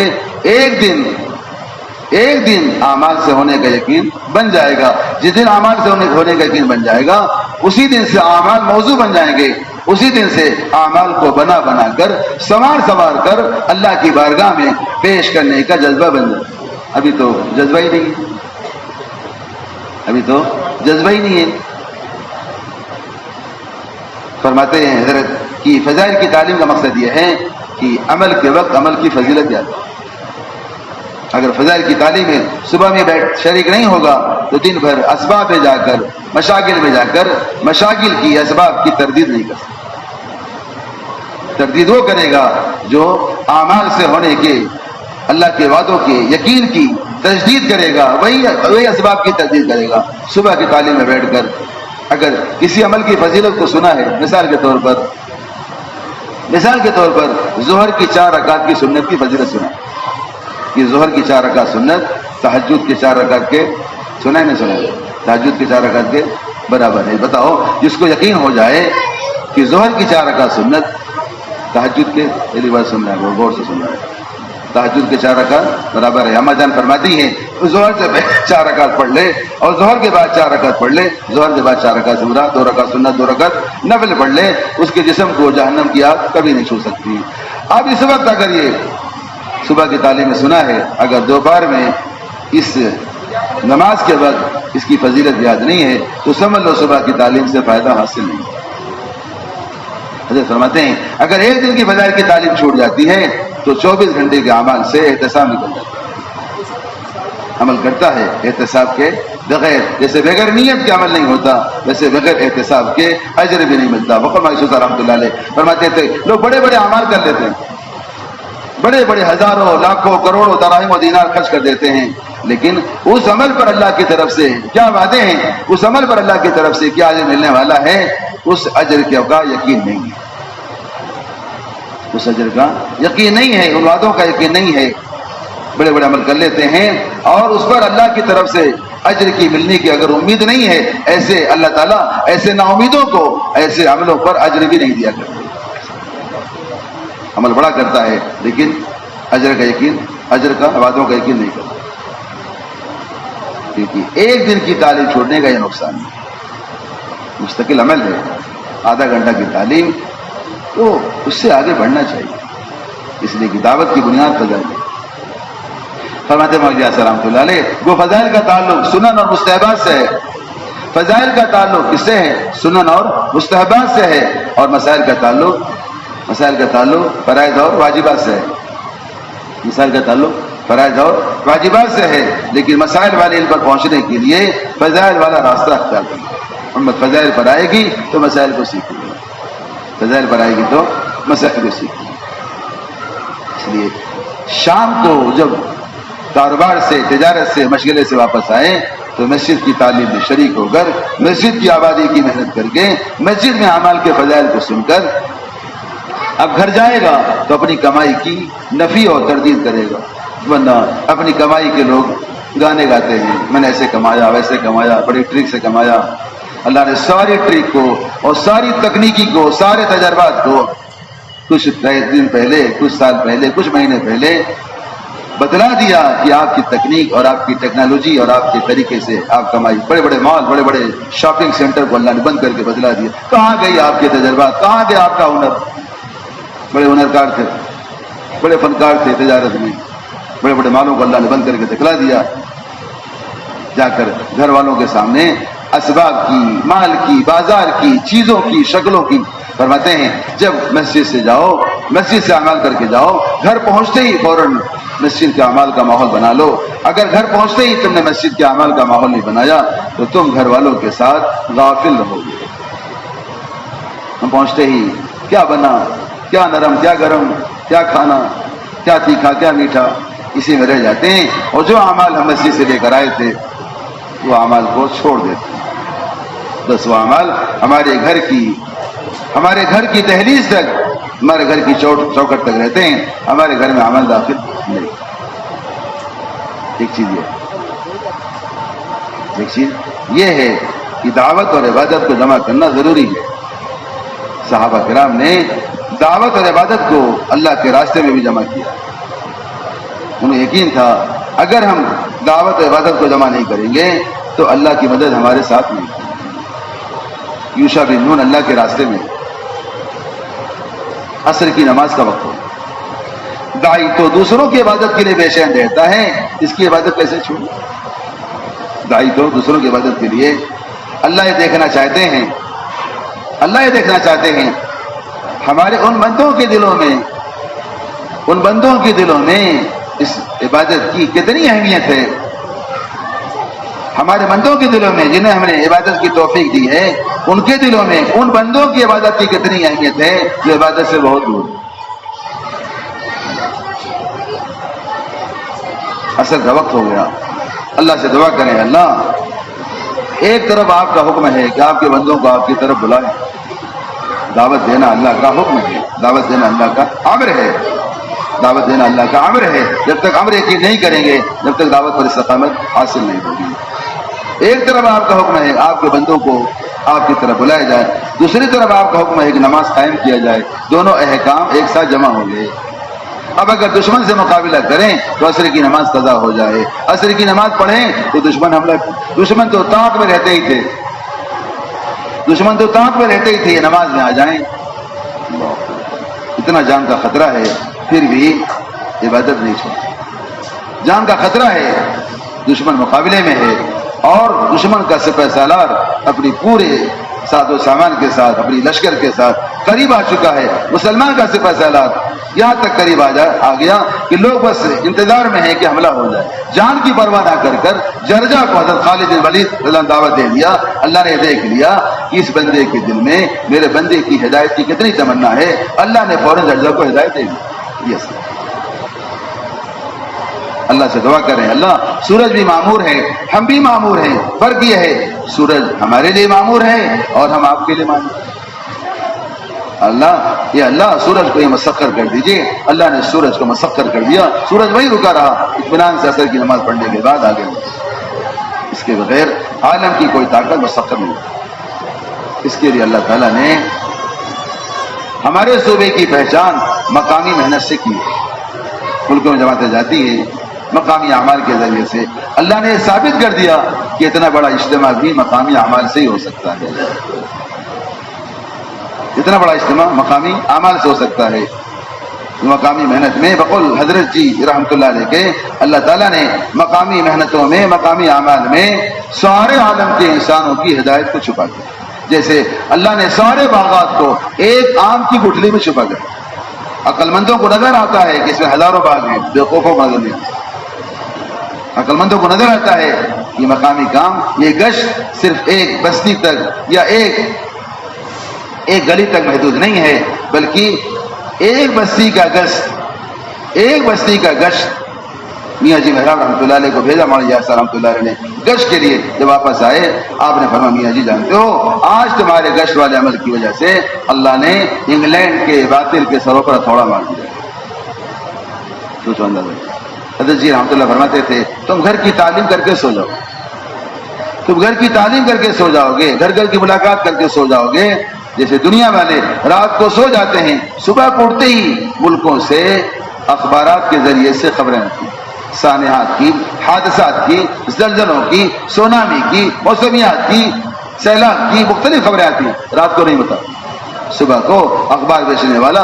ایک دن اعمال سے ہونے کا یقین بن جائے گا۔ جس دن اعمال سے ہونے کا یقین بن جائے گا، اسی دن سے اعمال موضوع بن جائیں گے، اسی دن سے اعمال کو بنا کر سنوار کر اللہ کی بارگاہ میں پیش کرنے کا جذبہ بن جائے۔ ابھی تو جذبہ ہی نہیں ہے، فرماتے ہیں حضرت کہ فضائل کی تعلیم کا مقصد یہ ہے کہ عمل کے وقت عمل کی فضیلت یاد ہے۔ اگر فضائل کی تعلیم میں صبح میں شریک نہیں ہوگا تو دن بھر اسباب میں جا کر مشاغل کی اسباب کی تردید نہیں کر سکتا۔ تردید وہ کرے گا جو اعمال سے ہونے کے، اللہ کے وعدوں کے یقین کی تجدید کرے گا، وہی اسباب کی تجدید کرے گا۔ صبح کی تعلیم میں بیٹھ کر اگر کسی عمل کی فضیلت کو سنا ہے، مثال کے طور پر ظہر کی 4 رکعت کی سنت کی فضیلت سنا کہ ظہر کی 4 رکعت سنت تہجد کے 4 رکعت کے سنا ہے نہیں سنا؟ تہجد کے 4 رکعت کے برابر ہے۔ بتاؤ جس کو یقین ہو جائے کہ ظہر کی 4 رکعت سنت تہجد کے، پہلی بار سن رہا ہے، غور سے سن رہا ہے، تہجد کے 4 رکعت برابر ہے۔ اما جان فرماتی ہیں ظہر سے 4 رکعت پڑھ لے اور ظہر کے بعد 4 رکعت پڑھ لے، ظہر کے بعد 4 رکعت سمرا، 2 رکعت سنت 2 رکعت نفل پڑھ لے، اس کے جسم کو جہنم کی آگ کبھی نہیں چھو سکتی۔ اب اس وقت اگر یہ صبح کی تعلیم میں سنا ہے، اگر دوپہر میں اس نماز کے وقت اس کی فضیلت یاد نہیں ہے تو سمجھ لو صبح کی تعلیم سے فائدہ حاصل نہیں۔ حضرت فرماتے ہیں اگر ایک دن کی فضائل کی تعلیم چھوٹ جاتی ہے تو 24 گھنٹے کے اعمال سے احتساب نکل جاتا ہے، عمل کرتا ہے احتساب کے بغیر، جیسے بغیر نیت کے عمل نہیں ہوتا ویسے بغیر احتساب کے اجر بھی نہیں ملتا۔ وقت مایوس رحمۃ اللہ علیہ فرماتے تھے لوگ بڑے بڑے اعمال کر لیتے ہیں، بڑے بڑے ہزاروں لاکھوں کروڑوں دراہم و دینار خرچ کر دیتے ہیں، لیکن اس عمل پر اللہ کی طرف سے کیا وعدے ہیں، اس عمل پر اللہ کی طرف سے کیا اجر ملنے والا ہے، اس اجر کا یقین نہیں ہے، اس اجر کا یقین نہیں ہے، ان وعدوں کا یقین نہیں ہے۔ بڑے بڑے عمل کر لیتے ہیں اور اس پر اللہ کی طرف سے اجر کی ملنے کی اگر امید نہیں ہے، ایسے اللہ تعالیٰ ایسے نا امیدوں کو ایسے عملوں پر اجر بھی نہیں دیا کرتے۔ عمل بڑا کرتا ہے لیکن اجر کا وعدوں کا یقین نہیں کرتا، کیونکہ ایک دن کی تعلیم چھوڑنے کا یہ نقصان ہے۔ مستقل عمل ہے، آدھا گھنٹہ کی تعلیم، تو اس سے آگے بڑھنا چاہیے، اس لیے کہ دعوت کی بنیاد فضائل ہے۔ فرماتے مولانا رحمۃ اللہ علیہ وہ فضائل کا تعلق سنن اور مستحبات سے ہے، فضائل کا تعلق کس سے ہے؟ سنن اور مستحبات سے ہے، اور مسائل کا تعلق فرائض اور واجبات سے ہے، مسائل کا تعلق فرائض اور واجبات سے ہے، لیکن مسائل والے علم پر پہنچنے کے لیے فضائل والا راستہ اختیار کرنا۔ امت فضائل پر آئے گی تو مسائل کو سیکھے گی، فضائل پر آئے گی تو مسائل کو سیکھے گی۔ اس لیے شام کو جب کاروبار سے، تجارت سے، مشغلے سے واپس آئے تو مسجد کی تعلیم میں شریک ہو کر، مسجد کی آبادی کی محنت کر کے، مسجد میں اعمال کے فضائل کو سن کر اب گھر جائے گا تو اپنی کمائی کی نفی اور تردید کرے گا، ورنہ اپنی کمائی کے لوگ گانے گاتے ہیں، میں نے ایسے کمایا، ویسے کمایا، بڑی ٹرک سے کمایا۔ اللہ نے ساری ٹرک کو اور ساری تکنیکی کو، سارے تجربات کو کچھ دن پہلے، کچھ سال پہلے، کچھ مہینے پہلے بتلا دیا کہ آپ کی تکنیک اور آپ کی ٹیکنالوجی اور آپ کے طریقے سے آپ کمائی۔ بڑے بڑے مال، بڑے بڑے شاپنگ سینٹر کو اللہ نے بند کر کے بتلا دیا۔ کہاں گئی آپ کے تجربات، کہاں گیا آپ کا ہنر؟ بڑے ہنرکار تھے، بڑے فنکار تھے تجارت میں، بڑے بڑے مالوں کو اللہ نے بند کر کے دکھلا دیا۔ جا کر گھر والوں کے سامنے اسباب کی، مال کی، بازار کی، چیزوں کی، شکلوں کی۔ فرماتے ہیں جب مسجد سے جاؤ، مسجد سے اعمال کر کے جاؤ، گھر پہنچتے ہی فوراً مسجد کے اعمال کا ماحول بنا لو۔ اگر گھر پہنچتے ہی تم نے مسجد کے اعمال کا ماحول نہیں بنایا تو تم گھر والوں کے ساتھ غافل رہو گے۔ ہم پہنچتے ہی کیا بنا، کیا نرم، کیا گرم، کیا کھانا، کیا تیکھا، کیا میٹھا، اسی میں رہ جاتے ہیں، اور جو اعمال ہم مسجد سے لے کر آئے تھے وہ اعمال کو چھوڑ دیتے ہیں۔ بس وہ اعمال ہمارے گھر کی دہلیز تک، ہمارے گھر کی چوکٹ تک رہتے ہیں، ہمارے گھر میں عمل داخل نہیں۔ ایک چیز یہ ہے کہ دعوت اور عبادت کو جمع کرنا ضروری ہے۔ صحابہ کرام نے دعوت اور عبادت کو اللہ کے راستے میں بھی جمع کیا. انہیں یقین تھا اگر ہم دعوت اور عبادت کو جمع نہیں کریں گے تو اللہ کی مدد ہمارے ساتھ نہیں. یوشع بن نون اللہ کے راستے میں عصر کی نماز کا وقت ہو. داعی تو دوسروں کی عبادت کے لیے بے چین رہتا ہے، اس کی عبادت کیسے چھوڑے؟ داعی تو دوسروں کی عبادت کے لیے اللہ یہ دیکھنا چاہتے ہیں، اللہ یہ دیکھنا چاہتے ہیں ہمارے ان بندوں کے دلوں میں اس عبادت کی کتنی اہمیت ہے. ہمارے بندوں کے دلوں میں جنہیں ہم نے عبادت کی توفیق دی ہے، ان کے دلوں میں ان بندوں کی عبادت کی کتنی اہمیت ہے جو عبادت سے بہت دور. عصر کا وقت ہو گیا. اللہ سے دعا کریں اللہ ایک طرف آپ کا حکم ہے کہ آپ کے بندوں کو آپ کی طرف بلائیں. دعوت دینا اللہ کا حکم ہے، دعوت دینا اللہ کا امر ہے، دعوت دینا اللہ کا امر ہے. جب تک امر یقین نہیں کریں گے جب تک دعوت پر استقامت حاصل نہیں ہوگی. ایک طرف آپ کا حکم ہے آپ کے بندوں کو آپ کی طرف بلایا جائے، دوسری طرف آپ کا حکم ہے کہ نماز قائم کیا جائے. دونوں احکام ایک ساتھ جمع ہو گئے. اب اگر دشمن سے مقابلہ کریں تو عصر کی نماز قضا ہو جائے، عصر کی نماز پڑھیں تو دشمن تو طاق میں رہتے ہی تھے، دشمن تو طاق میں رہتے ہی تھے، یہ نماز میں آ جائیں. اتنا جان کا خطرہ ہے پھر بھی عبادت نہیں چھوڑ. جان کا خطرہ ہے، دشمن مقابلے میں ہے اور دشمن کا سپہ سالار اپنی پورے ساز و سامان کے ساتھ اپنی لشکر کے ساتھ قریب آ چکا ہے. مسلمان کا سپہ سالار یہاں تک قریب آ گیا کہ لوگ بس انتظار میں ہیں کہ حملہ ہو جائے. جان کی پرواہ نہ کر جرجا کو حضرت خالد بن ولید دعوت دے دیا. اللہ نے دیکھ لیا کہ اس بندے کے دل میں میرے بندے کی ہدایت کی کتنی تمنا ہے، اللہ نے فوراً جرجا کو ہدایت دے دی. یس اللہ سے دعا کریں اللہ سورج بھی معمور ہے، ہم بھی معمور ہیں. فرق یہ ہے سورج ہمارے لیے معمور ہے اور ہم آپ کے لیے معمور ہیں. اللہ سورج کو یہ مسخر کر دیجئے. اللہ نے سورج کو مسخر کر دیا، سورج وہی رکا رہا اطمینان سے عصر کی نماز پڑھنے کے بعد آگے. اس کے بغیر عالم کی کوئی طاقت مسخر نہیں. اس کے لیے اللہ تعالیٰ نے ہمارے صوبے کی پہچان مقامی محنت سے کی. ملکوں میں جماعتیں جاتی ہیں مقامی اعمال کے ذریعے سے. اللہ نے ثابت کر دیا کہ اتنا بڑا اجتماع بھی مقامی اعمال سے ہی ہو سکتا ہے. اتنا بڑا اجتماع مقامی اعمال سے ہو سکتا ہے. مقامی محنت میں بقول حضرت جی رحمۃ اللہ علیہ کے اللہ تعالیٰ نے مقامی محنتوں میں مقامی اعمال میں سارے عالم کے انسانوں کی ہدایت کو چھپا دیا. جیسے اللہ نے سارے باغات کو ایک آم کی گٹھلی میں چھپا دیا. عقل مندوں کو نظر آتا ہے کہ اس میں ہزاروں باغ ہیں، بیوقوفوں کو نظر نہیں. عقل مندوں کو نظر آتا ہے یہ مقامی کام، یہ گشت صرف ایک بستی تک یا ایک گلی تک محدود نہیں ہے، بلکہ ایک بستی کا گشت میاں جی محراب رحمۃ اللہ علیہ کو بھیجا. مولانا یاسر رحمۃ اللہ علیہ نے گشت کے لیے جب واپس آئے آپ نے فرمایا میاں جی جانتے ہو آج تمہارے گشت والے عمل کی وجہ سے اللہ نے انگلینڈ کے باطل کے سروں پر ہتھوڑا مار دیا. سوچو اندر. حضرت جی رحمۃ اللہ فرماتے تھے تم گھر کی تعلیم کر کے سو جاؤ، تم گھر کی تعلیم کر کے سو جاؤ گے، گھر کی ملاقات کر کے سو جاؤ گے. جیسے دنیا والے رات کو سو جاتے ہیں صبح کو اٹھتے ہی ملکوں سے اخبارات کے ذریعے سے خبریں آتی ہیں، سانحات کی، حادثات کی، زلزلوں کی، سونامی کی، موسمیات کی، سیلاب کی مختلف خبریں آتی ہیں. رات کو نہیں ہوتا. صبح کو اخبار بیچنے والا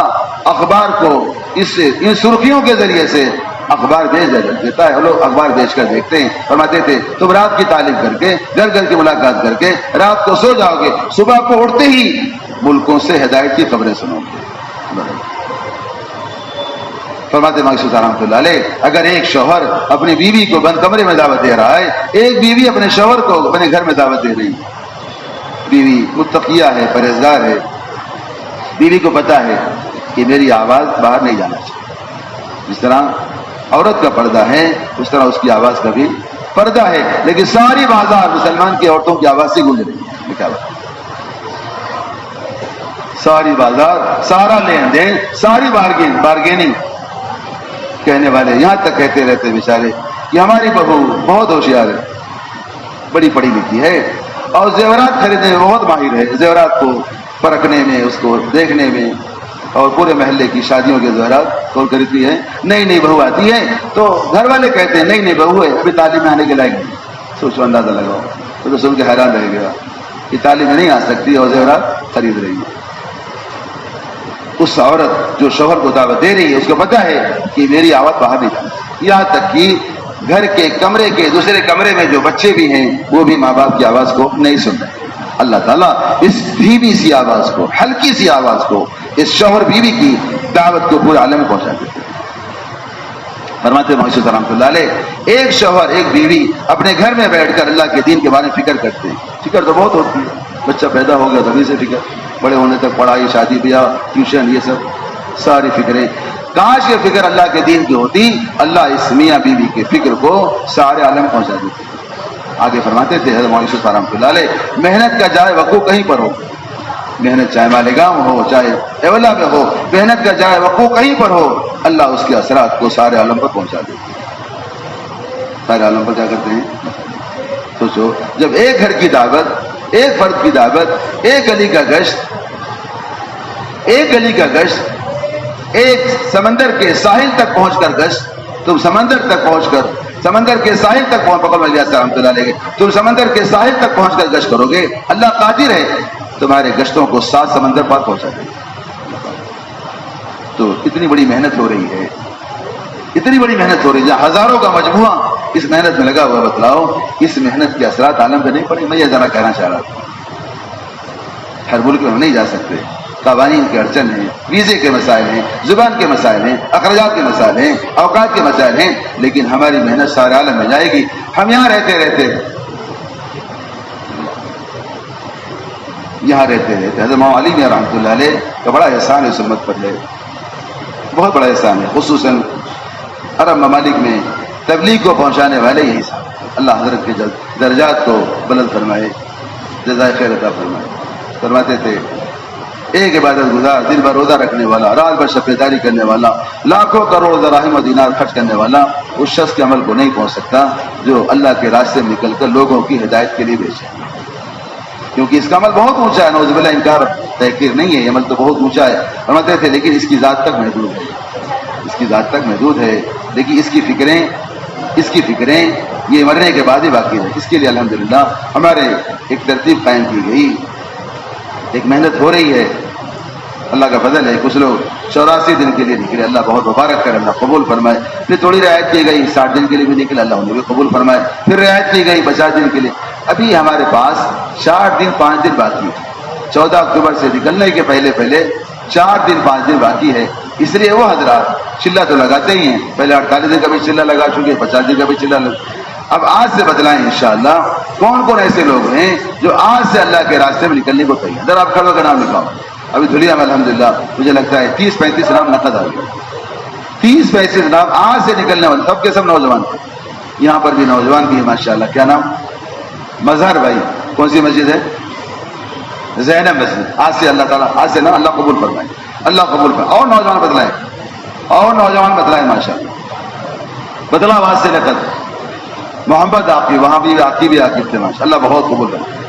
اخبار کو ان سرخیوں کے ذریعے سے اخبار بیچ دیتا ہے. لوگ اخبار بیچ کر دیکھتے ہیں. فرماتے تھے تم رات کی تعلیم کر کے گھر کی ملاقات کر کے رات کو سو جاؤ گے، صبح کو اٹھتے ہی ملکوں سے ہدایت کی خبریں سنو گے. فرماتے مقصود رحمۃ اللہ علیہ اگر ایک شوہر اپنی بیوی کو بند کمرے میں دعوت دے رہا ہے، ایک بیوی اپنے شوہر کو اپنے گھر میں دعوت دے رہی ہے، بیوی متقیہ ہے، پرہیزگار ہے، بیوی کو پتا ہے کہ میری آواز باہر نہیں جانا چاہیے. جس طرح عورت کا پردہ ہے اس طرح اس کی آواز کا بھی پردہ ہے. لیکن ساری بازار مسلمان کی عورتوں کی آواز سے گونج رہی ہے. کیا بات؟ ساری بازار، سارا لین دین، ساری بارگیننگ. کہنے والے یہاں تک کہتے رہتے بیچارے کہ ہماری بہو بہت ہوشیار ہے، بڑی پڑھی لکھی ہے اور زیورات خریدنے میں بہت ماہر ہے، زیورات کو پرکھنے میں، اس کو دیکھنے میں اور پورے محلے کی شادیوں کے زہرات کھول کر اتنی ہے، نئی نئی بہو آتی ہے تو گھر والے کہتے ہیں نئی نئی بہو ہے، ابھی تعلیم میں آنے کے لائق نہیں. سوچو، اندازہ لگاؤ. تو سن کے حیران رہ گیا، یہ تعلیم میں نہیں آ سکتی اور زیورات خرید رہی ہے. اس عورت جو شوہر کو دعوت دے رہی ہے اس کو پتا ہے کہ میری آواز باہر نہیں جاتی، یہاں تک کہ گھر کے کمرے کے دوسرے کمرے میں جو بچے بھی ہیں وہ بھی ماں باپ کی آواز کو نہیں سن رہے. اللہ تعالیٰ اس دھیمی سی آواز کو، ہلکی سی آواز کو، اس شوہر بیوی کی دعوت کو پورے عالم میں پہنچا دیتے. فرماتے معاشرت رحمۃ اللہ علیہ، ایک شوہر ایک بیوی اپنے گھر میں بیٹھ کر اللہ کے دین کے بارے میں فکر کرتے ہیں. فکر تو بہت ہوتی ہے، بچہ پیدا ہو گیا تبھی سے فکر، بڑے ہونے تک پڑھائی، شادی بیاہ، ٹیوشن، یہ سب ساری فکریں. کاش یہ فکر اللہ کے دین کی ہوتی، اللہ اس میاں بیوی کے فکر کو سارے عالم پہنچا دیتے. آگے فرماتے تھے حضرت مولانا یوسف رحمۃ اللہ علیہ، محنت کا جائے وقوع کہیں پر ہو، محنت چاہے مالیگاؤں ہو چاہے اولا میں ہو، محنت کا جائے وقوع کہیں پر ہو، اللہ اس کے اثرات کو سارے عالم پر پہنچا دیتے. سارے عالم پر کیا کرتے ہیں؟ سوچو، جب ایک گھر کی دعوت، ایک فرد کی دعوت، ایک گلی کا گشت، ایک گلی کا گشت، ایک سمندر کے ساحل تک پہنچ کر گشت، تم سمندر تک پہنچ کر، سمندر کے ساحل تک پہنچ، پکڑ میں رحمۃ اللہ علیہ، تم سمندر کے ساحل تک پہنچ کر گشت کرو گے، اللہ قادر ہے تمہارے گشتوں کو 7 سمندر پار پہنچا دے. تو اتنی بڑی محنت ہو رہی ہے، اتنی بڑی محنت ہو رہی ہے، جہاں ہزاروں کا مجموعہ اس محنت میں لگا ہوا. بتلاؤ اس محنت کے اثرات عالم پہ نہیں پڑے؟ میں یہ ذرا کہنا چاہ رہا تھا. ہر ملک میں ہم نہیں جا سکتے، قوانین کے اڑچن ہیں، ویزے کے مسائل ہیں، زبان کے مسائل ہیں، اخراجات کے مسائل ہیں، اوقات کے مسائل ہیں، لیکن ہماری محنت سارے عالم میں جائے گی. ہم یہاں رہتے رہتے حضرت مولانا علی میاں رحمۃ اللہ علیہ کا بڑا احسان ہے اس امت پر ہے، بہت بڑا احسان ہے. خصوصاً عرب ممالک میں تبلیغ کو پہنچانے والے یہی صاحب، اللہ حضرت کے درجات کو بلند فرمائے، جزائے خیر عطا فرمائے. فرماتے تھے ایک عبادت گزار، دن بھر روزہ رکھنے والا، رات بھر شب بیداری کرنے والا، لاکھوں کروڑ دراہم و دینار خرچ کرنے والا اس شخص کے عمل کو نہیں پہنچ سکتا جو اللہ کے راستے میں نکل کر لوگوں کی ہدایت کے لیے بھیجے. کیونکہ اس کا عمل بہت اونچا ہے، نعوذ باللہ، انکار تحقیر نہیں ہے، یہ عمل تو بہت اونچا ہے. فرماتے تھے لیکن اس کی ذات تک محدود ہے، اس کی ذات تک محدود ہے، لیکن اس کی فکریں یہ مرنے کے بعد ہی باقی ہے. اس کے لیے الحمدللہ ہمارے ایک ترتیب قائم کی گئی، ایک محنت ہو رہی ہے. اللہ کا فضل ہے، کچھ لوگ 84 دن کے لیے نکلے، اللہ بہت مبارک کرے، اللہ قبول فرمائے. پھر تھوڑی رعایت کی گئی، 60 دن کے لیے بھی نکلے، اللہ انہیں بھی قبول فرمائے. پھر رعایت کی گئی 50 دن کے لیے. ابھی ہمارے پاس 60 دن 5 دن باقی ہے. 14 اکتوبر سے نکلنے کے پہلے 4 دن 5 دن باقی ہے. اس لیے وہ حضرات چلہ تو لگاتے ہی ہیں، پہلے 48 دن کا بھی چلہ لگا چکے، 50 دن کا بھی چلہ لگا. اب آج سے بتلائیں انشاءاللہ کون کون ایسے لوگ ہیں جو آج سے اللہ کے راستے میں نکلنے کو تیار. ذرا آپ کھڑوں کا نام لکھاؤ. ابھی دھلیا میں الحمدللہ مجھے لگتا ہے 30-35 نام نقد آ گئے. 30-35 نام آج سے نکلنے والے، سب کے سب نوجوان تھے. یہاں پر بھی نوجوان بھی ہیں ماشاءاللہ. کیا نام؟ مظہر بھائی. کون سی مسجد ہے؟ زینب مسجد. آج سے اللہ تعالیٰ، آج سے نا اللہ قبول فرمائے، اللہ قبول فرمائے. اور نوجوان بتلائیں، اور نوجوان بتلائیں ماشاءاللہ. بدلا آج سے لقد محمد آپ کی، وہاں بھی آپ کی بھی عاقب تھے ماشاءاللہ، بہت قبول فرمائے.